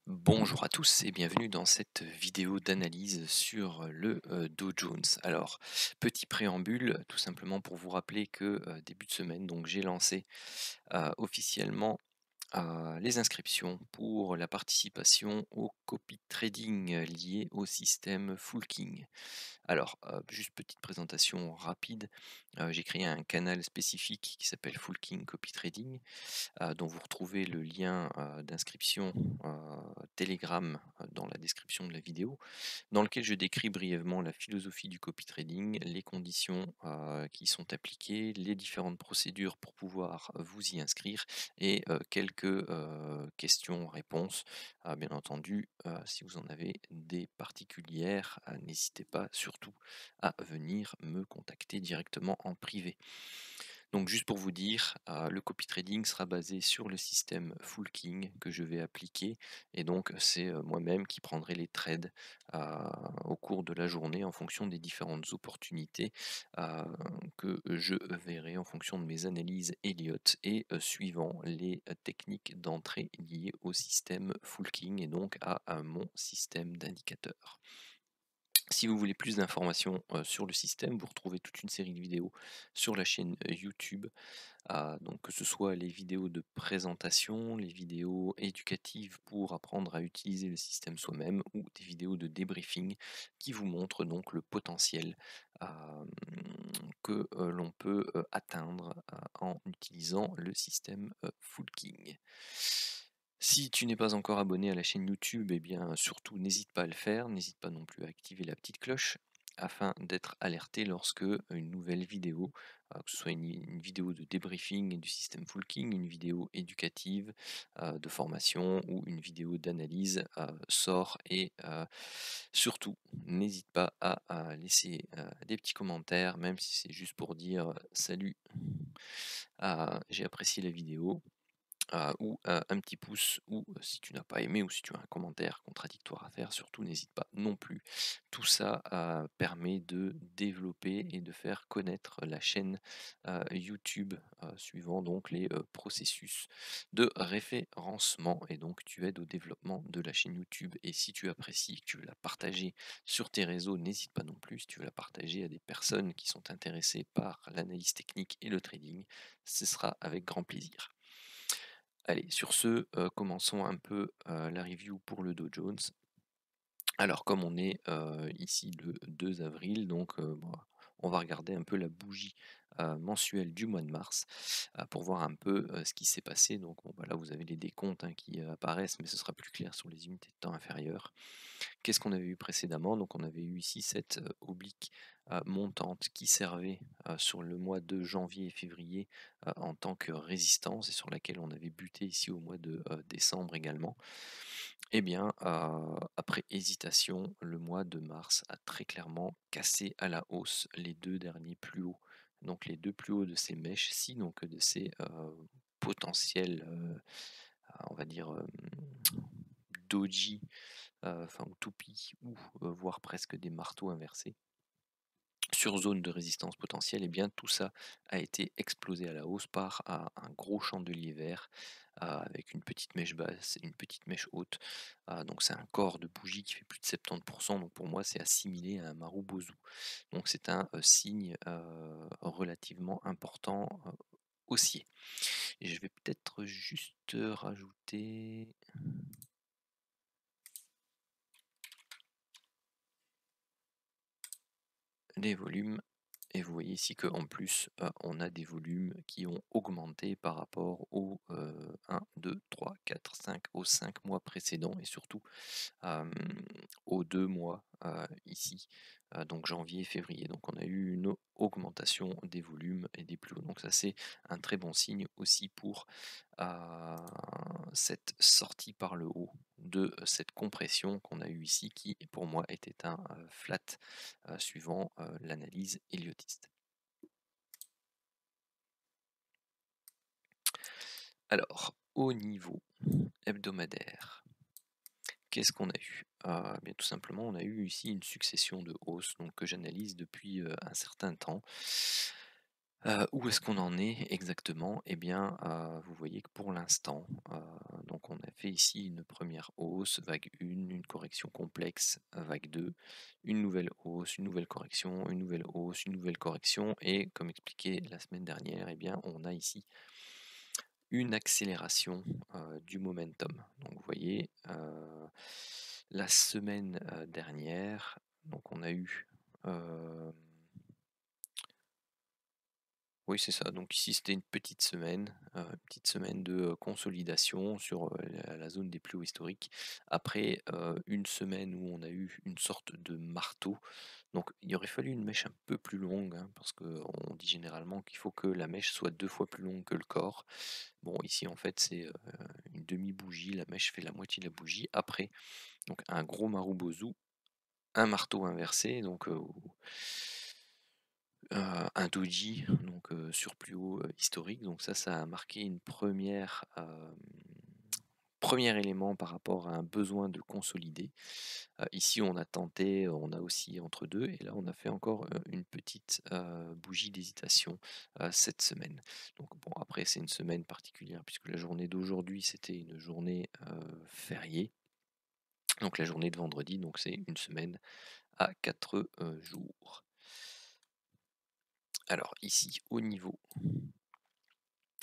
Bonjour à tous et bienvenue dans cette vidéo d'analyse sur le Dow Jones. Alors, petit préambule, tout simplement pour vous rappeler que début de semaine, donc j'ai lancé officiellement les inscriptions pour la participation au copy trading lié au système Full King. Alors, juste petite présentation rapide, j'ai créé un canal spécifique qui s'appelle Full King Copy Trading, dont vous retrouvez le lien d'inscription Telegram dans la description de la vidéo, dans lequel je décris brièvement la philosophie du copy trading, les conditions qui sont appliquées, les différentes procédures pour pouvoir vous y inscrire et quelques questions-réponses. Bien entendu, si vous en avez des particulières, n'hésitez pas surtout à venir me contacter directement en privé. Donc juste pour vous dire, le copy trading sera basé sur le système Full King que je vais appliquer et donc c'est, moi-même qui prendrai les trades, heu, au cours de la journée en fonction des différentes opportunités, heu, que je verrai en fonction de mes analyses Elliott et suivant les, techniques d'entrée liées au système Full King et donc à mon système d'indicateurs. Si vous voulez plus d'informations, sur le système, vous retrouvez toute une série de vidéos sur la chaîne, YouTube. Donc que ce soit les vidéos de présentation, les vidéos éducatives pour apprendre à utiliser le système soi-même ou des vidéos de débriefing qui vous montrent donc le potentiel, hem, que, l'on peut, atteindre, en utilisant le système, Full King. Si tu n'es pas encore abonné à la chaîne YouTube, eh bien surtout n'hésite pas à le faire, n'hésite pas non plus à activer la petite cloche afin d'être alerté lorsque une nouvelle vidéo, que ce soit une vidéo de débriefing du système Full King, une vidéo éducative, de formation ou une vidéo d'analyse, sort et surtout n'hésite pas à laisser, des petits commentaires, même si c'est juste pour dire, «Salut, j'ai apprécié la vidéo». Ou un petit pouce ou si tu n'as pas aimé ou si tu as un commentaire contradictoire à faire, surtout n'hésite pas non plus. Tout ça, permet de développer et de faire connaître la chaîne, YouTube, suivant donc les, processus de référencement et donc tu aides au développement de la chaîne YouTube et si tu apprécies, que tu veux la partager sur tes réseaux, n'hésite pas non plus. Si tu veux la partager à des personnes qui sont intéressées par l'analyse technique et le trading, ce sera avec grand plaisir. Allez, sur ce, commençons un peu, la review pour le Dow Jones. Alors comme on est, ici le 2 avril, donc bah, on va regarder un peu la bougie, mensuelle du mois de mars, pour voir un peu, ce qui s'est passé. Donc bon, bah, là vous avez les décomptes, hein, qui, apparaissent, mais ce sera plus clair sur les unités de temps inférieures. Qu'est-ce qu'on avait eu précédemment? Donc on avait eu ici cette, oblique, montante qui servait, sur le mois de janvier et février, en tant que résistance et sur laquelle on avait buté ici au mois de, décembre également. Eh bien, après hésitation, le mois de mars a très clairement cassé à la hausse les 2 derniers plus hauts. Donc les 2 plus hauts de ces mèches-ci, donc de ces, potentiels, on va dire, doji, enfin ou toupies ou voire presque des marteaux inversés sur zone de résistance potentielle, et bien tout ça a été explosé à la hausse par un gros chandelier vert avec une petite mèche basse et une petite mèche haute. Donc c'est un corps de bougie qui fait plus de 70%, donc pour moi c'est assimilé à un Marubozu. Donc c'est un signe relativement important haussier. Et je vais peut-être juste rajouter les volumes. Et vous voyez ici qu'en plus, on a des volumes qui ont augmenté par rapport aux 1, 2, 3, 4, 5, aux 5 mois précédents et surtout hem, aux 2 mois, ici, donc janvier et février. Donc on a eu une augmentation des volumes et des plus hauts. Donc ça, c'est un très bon signe aussi pour cette sortie par le haut de cette compression qu'on a eue ici qui, pour moi, était un flat suivant l'analyse Elliotiste. Alors, au niveau hebdomadaire, qu'est-ce qu'on a eu? Bien tout simplement, on a eu ici une succession de hausses donc que j'analyse depuis, un certain temps. Où est-ce qu'on en est exactement? Eh bien, vous voyez que pour l'instant, donc on a fait ici une première hausse, vague 1, une correction complexe, vague 2, une nouvelle hausse, une nouvelle correction, une nouvelle hausse, une nouvelle correction et comme expliqué la semaine dernière, eh bien, on a ici une accélération, du momentum. Donc vous voyez, la semaine, dernière, donc on a eu, hem oui, c'est ça. Donc ici, c'était une petite semaine de, consolidation sur, la zone des plus hauts historiques. Après, une semaine où on a eu une sorte de marteau. Donc il aurait fallu une mèche un peu plus longue, hein, parce qu'on dit généralement qu'il faut que la mèche soit 2 fois plus longue que le corps. Bon, ici, en fait, c'est, une demi-bougie, la mèche fait la moitié de la bougie. Après, donc un gros marubozu, un marteau inversé, donc, un doji, donc sur plus haut, historique, donc ça a marqué une première re élément par rapport à un besoin de consolider. Ici on a tenté, on a aussi entre 2 et là on a fait encore, une petite, bougie d'hésitation, cette semaine. Donc bon après c'est une semaine particulière puisque la journée d'aujourd'hui c'était une journée, fériée, donc la journée de vendredi, donc c'est une semaine à 4 jours. Alors ici au niveau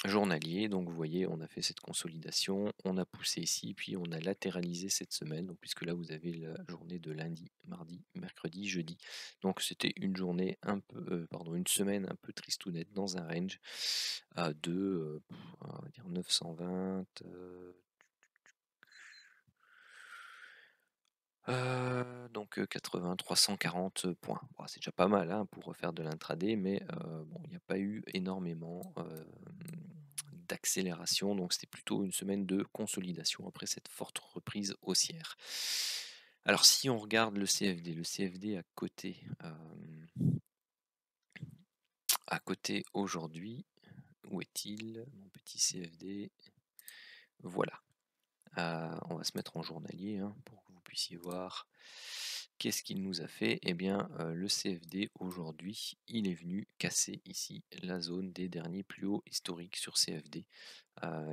journalier, donc vous voyez, on a fait cette consolidation, on a poussé ici, puis on a latéralisé cette semaine, donc puisque là vous avez la journée de lundi, mardi, mercredi, jeudi. Donc c'était une journée un peu, pardon, une semaine un peu tristounette dans un range de, on va dire 920, donc 80, 340 points. Bon, c'est déjà pas mal hein, pour refaire de l'intraday, mais bon, il n'y a pas eu énormément d'accélération, donc c'était plutôt une semaine de consolidation après cette forte reprise haussière. Alors si on regarde le CFD à côté aujourd'hui, où est-il mon petit CFD? Voilà. On va se mettre en journalier hein, pour que vous puissiez voir qu'est-ce qu'il nous a fait. Eh bien, le CFD aujourd'hui, il est venu casser ici la zone des derniers plus hauts historiques sur CFD.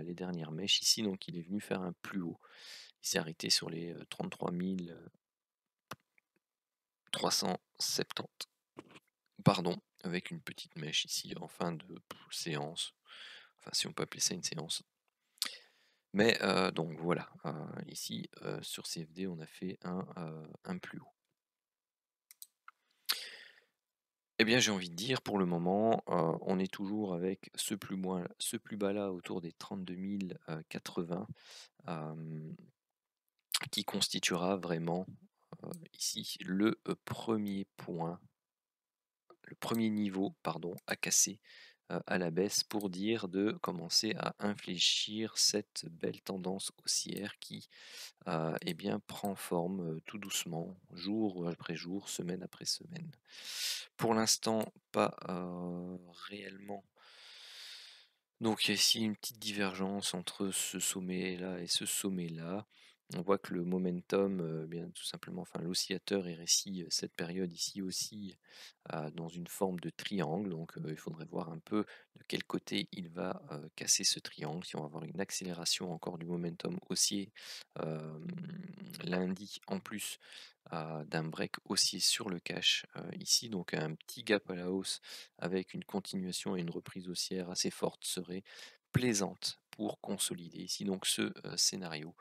Les dernières mèches ici, donc il est venu faire un plus haut. Il s'est arrêté sur les 33 370, pardon, avec une petite mèche ici en fin de séance. Enfin, si on peut appeler ça une séance. Mais donc voilà, ici, sur CFD, on a fait un plus haut. Eh bien, j'ai envie de dire, pour le moment, on est toujours avec ce plus bas là autour des 32 080, hem, qui constituera vraiment, ici le premier niveau, pardon, à casser, à la baisse pour dire de commencer à infléchir cette belle tendance haussière qui, eh bien, prend forme, tout doucement, jour après jour, semaine après semaine. Pour l'instant, pas, réellement donc il y a ici une petite divergence entre ce sommet-là et ce sommet-là. On voit que le momentum, bien tout simplement, enfin l'oscillateur est récit cette période ici aussi dans une forme de triangle. Donc il faudrait voir un peu de quel côté il va casser ce triangle. Si on va avoir une accélération encore du momentum haussier euh, lundi en plus d'un break haussier sur le cash ici, donc un petit gap à la hausse avec une continuation et une reprise haussière assez forte serait plaisante pour consolider ici donc ce scénario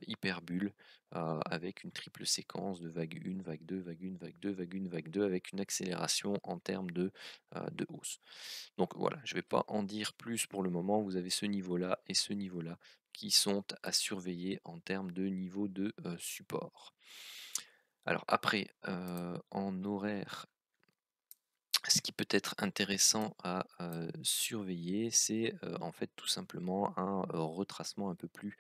hyperbulle avec une triple séquence de vague 1, vague 2, vague 1, vague 2, vague 1, vague 2 avec une accélération en termes de hausse. Donc voilà, je ne vais pas en dire plus pour le moment, vous avez ce niveau-là et ce niveau-là qui sont à surveiller en termes de niveau de support. Alors après, en horaire, ce qui peut être intéressant à surveiller, c'est en fait tout simplement un retracement un peu plus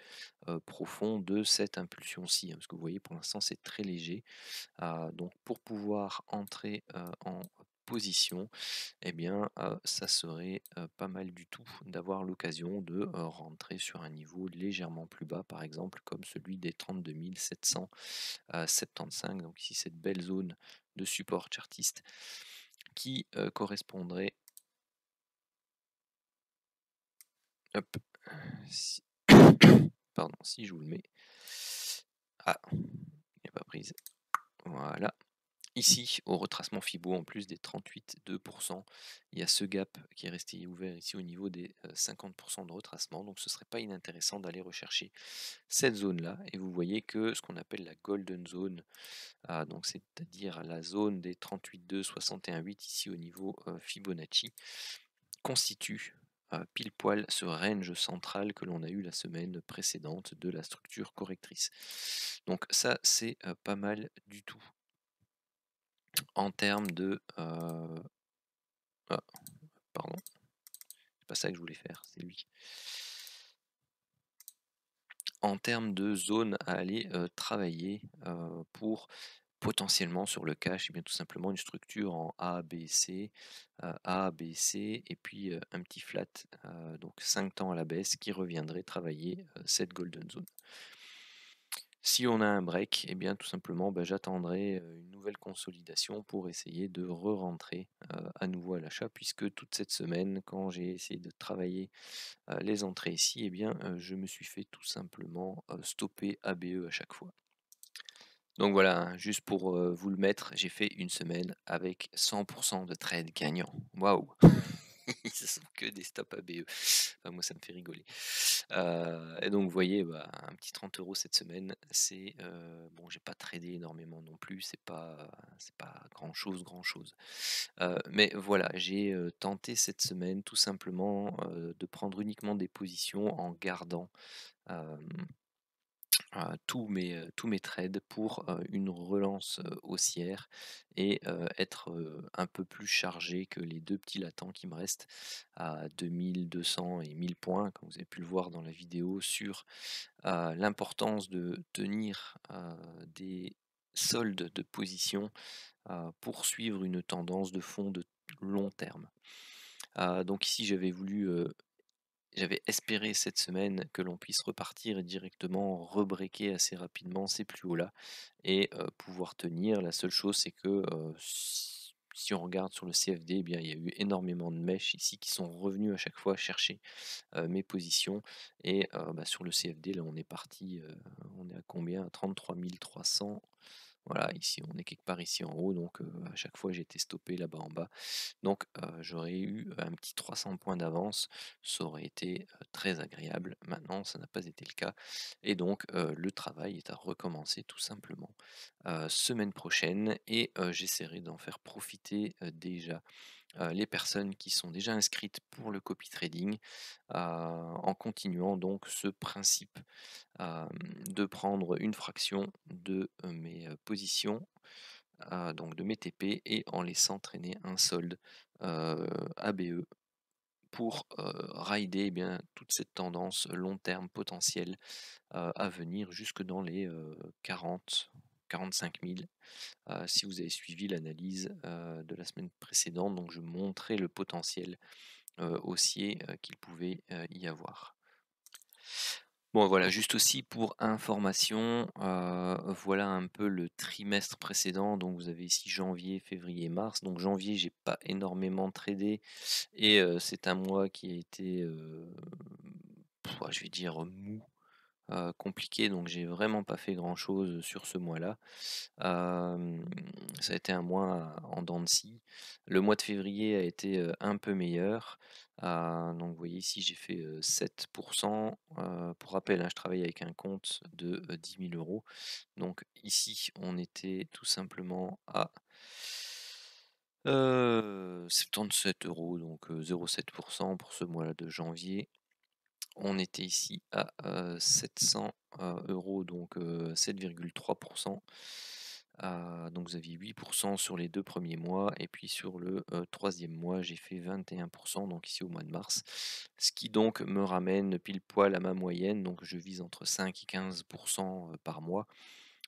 profond de cette impulsion-ci, hein, parce que vous voyez pour l'instant c'est très léger. Donc pour pouvoir entrer en position, eh bien ça serait pas mal du tout d'avoir l'occasion de rentrer sur un niveau légèrement plus bas, par exemple comme celui des 32 775. Donc ici cette belle zone de support chartiste qui correspondrait Hop, si pardon, si je vous le mets. Ah, il n'est pas prise. Voilà. Ici, au retracement Fibo, en plus des 38,2%, il y a ce gap qui est resté ouvert ici au niveau des 50% de retracement. Donc ce serait pas inintéressant d'aller rechercher cette zone-là. Et vous voyez que ce qu'on appelle la golden zone, donc c'est-à-dire la zone des 38,2, 61,8 ici au niveau Fibonacci, constitue pile poil ce range central que l'on a eu la semaine précédente de la structure correctrice. Donc ça, c'est pas mal du tout. En termes de... ah, pardon, c'est pas ça que je voulais faire, c'est lui. En termes de zone à aller travailler pour potentiellement sur le cash, et bien tout simplement une structure en A, B, C, A, B, C, et puis un petit flat, donc 5 temps à la baisse qui reviendrait travailler cette golden zone. Si on a un break, et bien tout simplement j'attendrai une nouvelle consolidation pour essayer de re-rentrer à nouveau à l'achat, puisque toute cette semaine, quand j'ai essayé de travailler les entrées ici, et bien je me suis fait tout simplement stopper ABE à chaque fois. Donc voilà, hein, juste pour vous le mettre, j'ai fait une semaine avec 100% de trades gagnants. Waouh! Ce sont que des stops ABE. Enfin, moi, ça me fait rigoler. Et donc, vous voyez, un petit 30 € cette semaine, c'est bon, j'ai pas tradé énormément non plus, c'est pas grand chose. Mais voilà, j'ai tenté cette semaine tout simplement de prendre uniquement des positions en gardant tous mes trades pour une relance haussière et être un peu plus chargé que les deux petits latents qui me restent à 2200 et 1000 points, comme vous avez pu le voir dans la vidéo, sur l'importance de tenir des soldes de position pour suivre une tendance de fond de long terme. Donc ici j'avais espéré cette semaine que l'on puisse repartir et directement rebreaker assez rapidement ces plus hauts là et pouvoir tenir. La seule chose, c'est que si on regarde sur le CFD, eh bien, il y a eu énormément de mèches ici qui sont revenus à chaque fois chercher mes positions. Et sur le CFD, là, on est parti, on est à combien? À 33 300. Voilà, ici, on est quelque part ici en haut, donc à chaque fois, j'ai été stoppé là-bas en bas. Donc, j'aurais eu un petit 300 points d'avance, ça aurait été très agréable. Maintenant, ça n'a pas été le cas. Et donc, le travail est à recommencer tout simplement semaine prochaine et j'essaierai d'en faire profiter déjà les personnes qui sont déjà inscrites pour le copy trading en continuant donc ce principe de prendre une fraction de mes positions, donc de mes TP, et en laissant traîner un solde ABE pour rider bien toute cette tendance long terme potentielle à venir jusque dans les 40-45 000. Si vous avez suivi l'analyse de la semaine précédente, donc je montrais le potentiel haussier qu'il pouvait y avoir. Bon voilà, juste aussi pour information, voilà un peu le trimestre précédent. Donc vous avez ici janvier, février, mars. Donc janvier, j'ai pas énormément tradé et c'est un mois qui a été, ouais, je vais dire mou, compliqué. Donc j'ai vraiment pas fait grand chose sur ce mois-là. Ça a été un mois en dents de scie. Le mois de février a été un peu meilleur. Donc vous voyez ici, j'ai fait 7%. Pour rappel, hein, je travaille avec un compte de 10 000 euros. Donc ici, on était tout simplement à 77 euros, donc 0,7% pour ce mois-là de janvier. On était ici à 700 euros, donc 7,3%. Donc vous aviez 8% sur les 2 premiers mois et puis sur le 3e mois, j'ai fait 21%, donc ici au mois de mars. Ce qui donc me ramène pile poil à ma moyenne, donc je vise entre 5 et 15% par mois.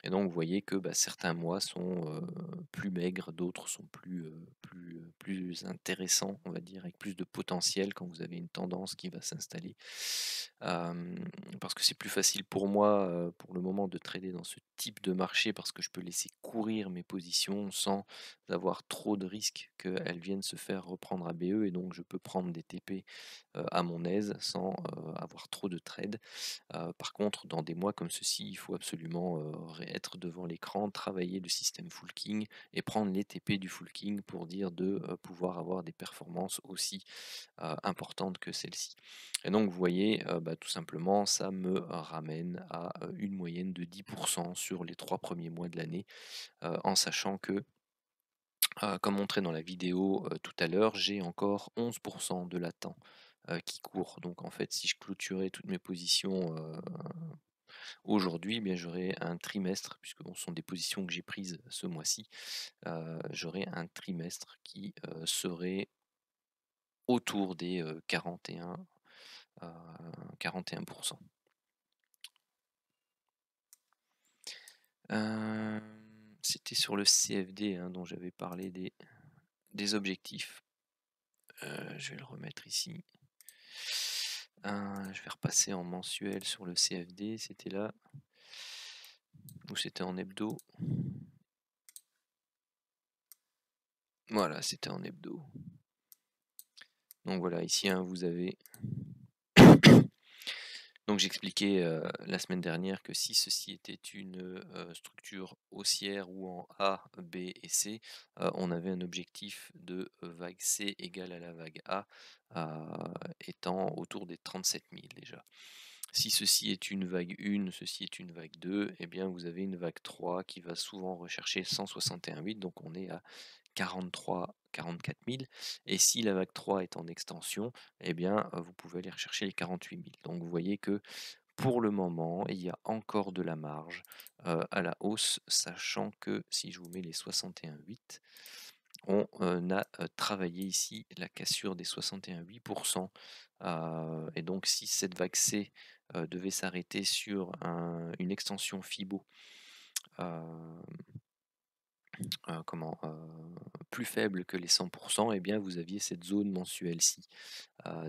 Et donc vous voyez que, bah, certains mois sont, plus maigres, d'autres sont plus intéressants, on va dire, avec plus de potentiel quand vous avez une tendance qui va s'installer. Parce que c'est plus facile pour moi, pour le moment de trader dans ce type de marché parce que je peux laisser courir mes positions sans avoir trop de risques qu'elles viennent se faire reprendre à BE et donc je peux prendre des TP, à mon aise sans, avoir trop de trades. Par contre, dans des mois comme ceci, il faut absolument, être devant l'écran, travailler le système full king et prendre les TP du full king pour dire de, pouvoir avoir des performances aussi, importantes que celles-ci. Et donc vous voyez, bah, tout simplement, ça me ramène à, une moyenne de 10 sur les 3 premiers mois de l'année, en sachant que, comme montré dans la vidéo, tout à l'heure, j'ai encore 11 de latent, qui court. Donc en fait, si je clôturais toutes mes positions, aujourd'hui, eh bien, j'aurai un trimestre, puisque bon, ce sont des positions que j'ai prises ce mois-ci, j'aurai un trimestre qui, serait autour des, 41, heu, 41. Hem, C'était sur le CFD, hein, dont j'avais parlé des objectifs. Je vais le remettre ici. Je vais repasser en mensuel sur le CFD, c'était là, ou c'était en hebdo? Voilà, c'était en hebdo. Donc voilà, ici, hein, vous avez donc j'expliquais, la semaine dernière que si ceci était une, structure haussière ou en A, B et C, on avait un objectif de, vague C égale à la vague A, étant autour des 37 000 déjà. Si ceci est une vague 1, ceci est une vague 2, eh bien vous avez une vague 3 qui va souvent rechercher 161,8, donc on est à 43-44 000. Et si la vague 3 est en extension, eh bien vous pouvez aller rechercher les 48 000. Donc vous voyez que pour le moment, il y a encore de la marge, à la hausse, sachant que si je vous mets les 61,8, on, a, travaillé ici la cassure des 61,8 et donc si cette vague C, devait s'arrêter sur une extension Fibo, hem, plus faible que les 100, eh bien vous aviez cette zone mensuelle-ci,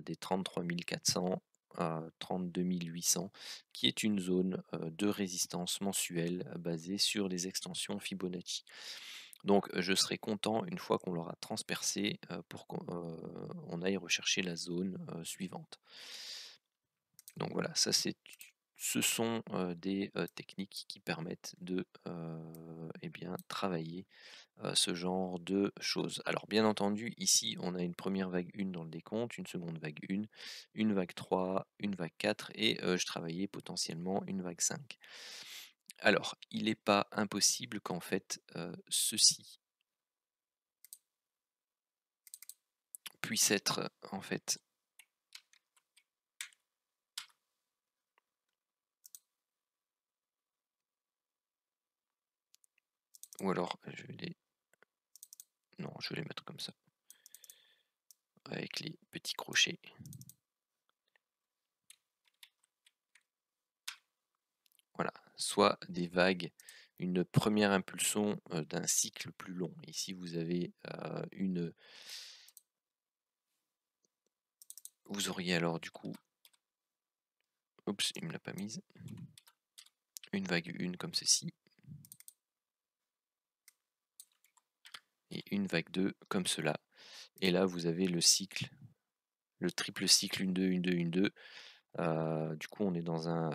des 33 400 à 32 800, qui est une zone, de résistance mensuelle, basée sur les extensions Fibonacci. Donc je serai content une fois qu'on l'aura transpercé, pour qu'on on aille rechercher la zone, suivante. Donc voilà, ce sont, des, techniques qui permettent de, eh bien travailler, ce genre de choses. Alors bien entendu, ici, on a une première vague 1 dans le décompte, une seconde vague 1, une vague 3, une vague 4 et je travaillais potentiellement une vague 5. Alors, il n'est pas impossible qu'en fait, ceci puisse être, en fait, ou alors je vais les non, je vais les mettre comme ça, avec les petits crochets. Voilà, soit des vagues, une première impulsion, d'un cycle plus long. Ici, vous avez, vous auriez alors du coup, oups, il me l'a pas mise, une vague 1 comme ceci et une vague 2 comme cela. Et là, vous avez le cycle, le triple cycle 1-2, 1-2, 1-2. Du coup, on est dans un,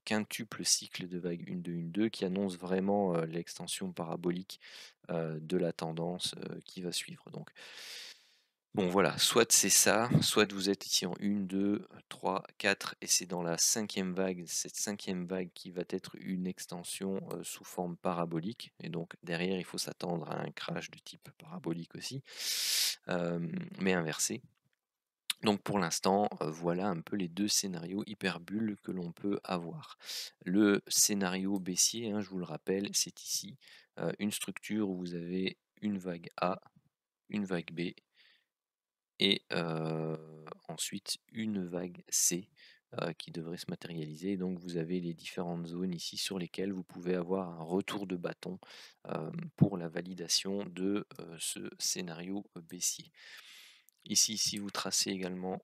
quintuple cycle de vague 1-2, 1-2 qui annonce vraiment, l'extension parabolique, de la tendance, qui va suivre. Donc bon voilà, soit c'est ça, soit vous êtes ici en 1, 2, 3, 4 et c'est dans la cinquième vague, cette cinquième vague qui va être une extension, sous forme parabolique et donc derrière il faut s'attendre à un crash de type parabolique aussi, mais inversé. Donc pour l'instant, voilà un peu les 2 scénarios hyperbules que l'on peut avoir. Le scénario baissier, hein, je vous le rappelle, c'est ici, une structure où vous avez une vague A, une vague B et ensuite une vague C, qui devrait se matérialiser. Donc vous avez les différentes zones ici sur lesquelles vous pouvez avoir un retour de bâton pour la validation de ce scénario baissier. Ici, si vous tracez également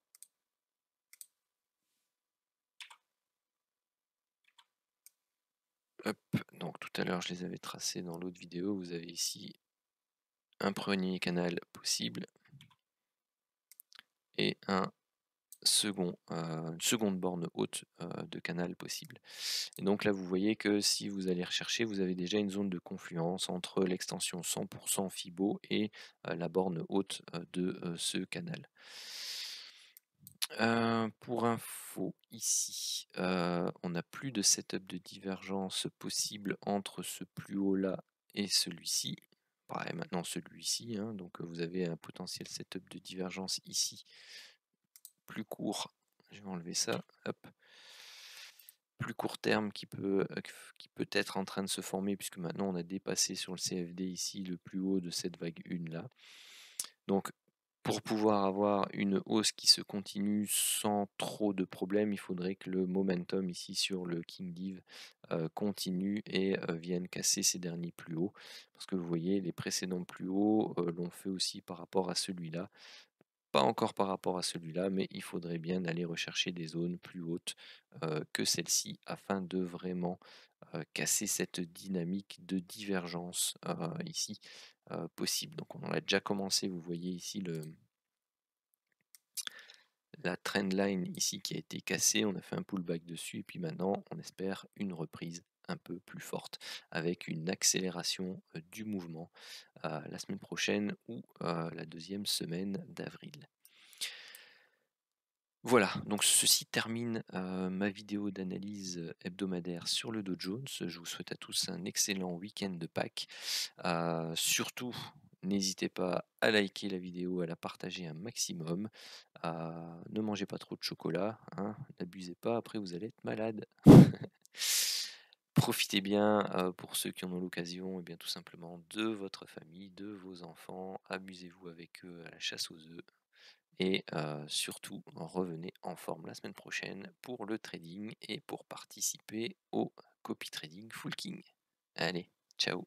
hop, donc tout à l'heure je les avais tracés dans l'autre vidéo, vous avez ici un premier canal possible et une seconde borne haute de canal possible. Et donc là, vous voyez que si vous allez rechercher, vous avez déjà une zone de confluence entre l'extension 100% Fibo et la borne haute de ce canal. Pour info, ici, on n'a plus de setup de divergence possible entre ce plus haut là et celui-ci. Pareil, maintenant celui-ci, hein, donc vous avez un potentiel setup de divergence ici plus court. Je vais enlever ça, hop. Plus court terme qui peut être en train de se former, puisque maintenant on a dépassé sur le CFD ici le plus haut de cette vague 1 là. Donc pour pouvoir avoir une hausse qui se continue sans trop de problèmes, il faudrait que le momentum ici sur le King Div continue et vienne casser ces derniers plus hauts. Parce que vous voyez, les précédents plus hauts l'ont fait aussi par rapport à celui-là. Pas encore par rapport à celui-là, mais il faudrait bien aller rechercher des zones plus hautes que celle-ci afin de vraiment casser cette dynamique de divergence ici possible. Donc on a déjà commencé, vous voyez ici la trend line ici qui a été cassée, on a fait un pullback dessus et puis maintenant on espère une reprise un peu plus forte avec une accélération du mouvement la semaine prochaine ou la deuxième semaine d'avril. Voilà, donc ceci termine ma vidéo d'analyse hebdomadaire sur le Dow Jones. Je vous souhaite à tous un excellent week-end de Pâques. Surtout, n'hésitez pas à liker la vidéo, à la partager un maximum. Ne mangez pas trop de chocolat, hein, n'abusez pas, après vous allez être malade. Profitez bien, pour ceux qui en ont l'occasion, et bien tout simplement de votre famille, de vos enfants. Amusez-vous avec eux à la chasse aux œufs. Et surtout, revenez en forme la semaine prochaine pour le trading et pour participer au copy trading Full King. Allez, ciao!